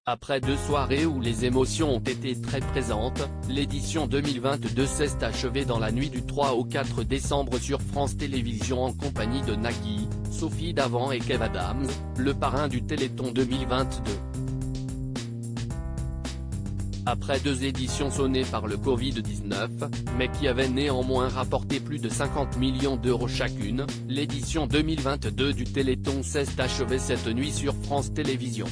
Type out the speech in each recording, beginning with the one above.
Après 2 soirées où les émotions ont été très présentes, l'édition 2022 s'est achevée dans la nuit du 3 au 4 décembre sur France Télévisions en compagnie de Nagui, Sophie Davant et Kev Adams, le parrain du Téléthon 2022. Après 2 éditions sonnées par le Covid-19, mais qui avaient néanmoins rapporté plus de 50 millions d'euros chacune, l'édition 2022 du Téléthon s'est achevée cette nuit sur France Télévisions.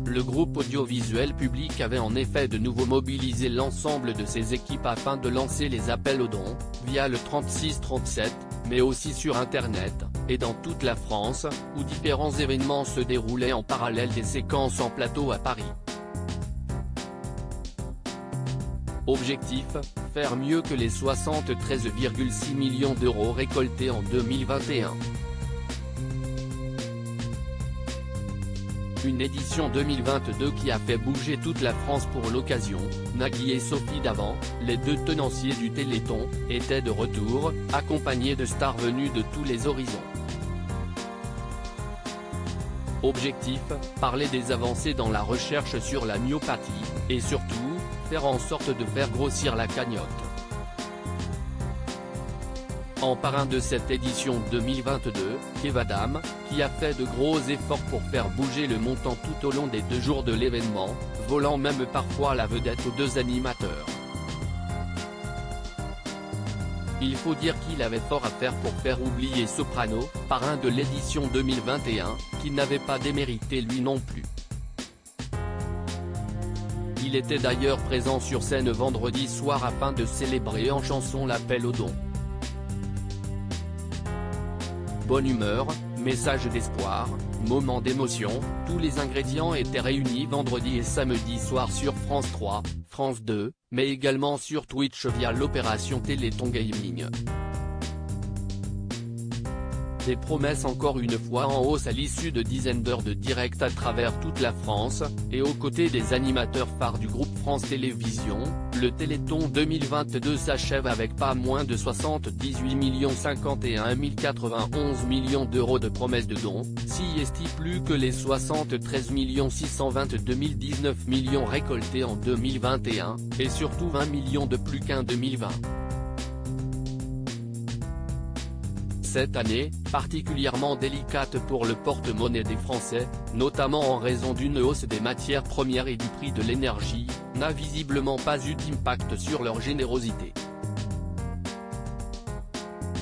Le groupe audiovisuel public avait en effet de nouveau mobilisé l'ensemble de ses équipes afin de lancer les appels aux dons, via le 3637, mais aussi sur Internet, et dans toute la France, où différents événements se déroulaient en parallèle des séquences en plateau à Paris. Objectif, faire mieux que les 73,6 millions d'euros récoltés en 2021. Une édition 2022 qui a fait bouger toute la France pour l'occasion. Nagui et Sophie Davant, les 2 tenanciers du Téléthon, étaient de retour, accompagnés de stars venues de tous les horizons. Objectif, parler des avancées dans la recherche sur la myopathie, et surtout, faire en sorte de faire grossir la cagnotte. En parrain de cette édition 2022, Kev Adams, qui a fait de gros efforts pour faire bouger le montant tout au long des 2 jours de l'événement, volant même parfois la vedette aux 2 animateurs. Il faut dire qu'il avait fort à faire pour faire oublier Soprano, parrain de l'édition 2021, qui n'avait pas démérité lui non plus. Il était d'ailleurs présent sur scène vendredi soir afin de célébrer en chanson l'appel aux dons. Bonne humeur, message d'espoir, moment d'émotion, tous les ingrédients étaient réunis vendredi et samedi soir sur France 3, France 2, mais également sur Twitch via l'opération Téléthon Gaming. Des promesses encore une fois en hausse à l'issue de dizaines d'heures de direct à travers toute la France, et aux côtés des animateurs phares du groupe France Télévisions, le Téléthon 2022 s'achève avec pas moins de 78 051 091 millions d'euros de promesses de dons, si estime plus que les 73 622 019 millions récoltés en 2021, et surtout 20 millions de plus qu'en 2020. Cette année, particulièrement délicate pour le porte-monnaie des Français, notamment en raison d'une hausse des matières premières et du prix de l'énergie, n'a visiblement pas eu d'impact sur leur générosité.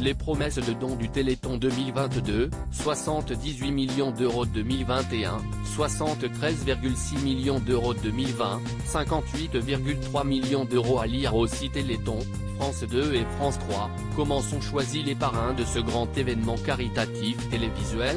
Les promesses de dons du Téléthon 2022, 78 millions d'euros 2021, 73,6 millions d'euros 2020, 58,3 millions d'euros à lire aussi Téléthon, France 2 et France 3, comment sont choisis les parrains de ce grand événement caritatif télévisuel ?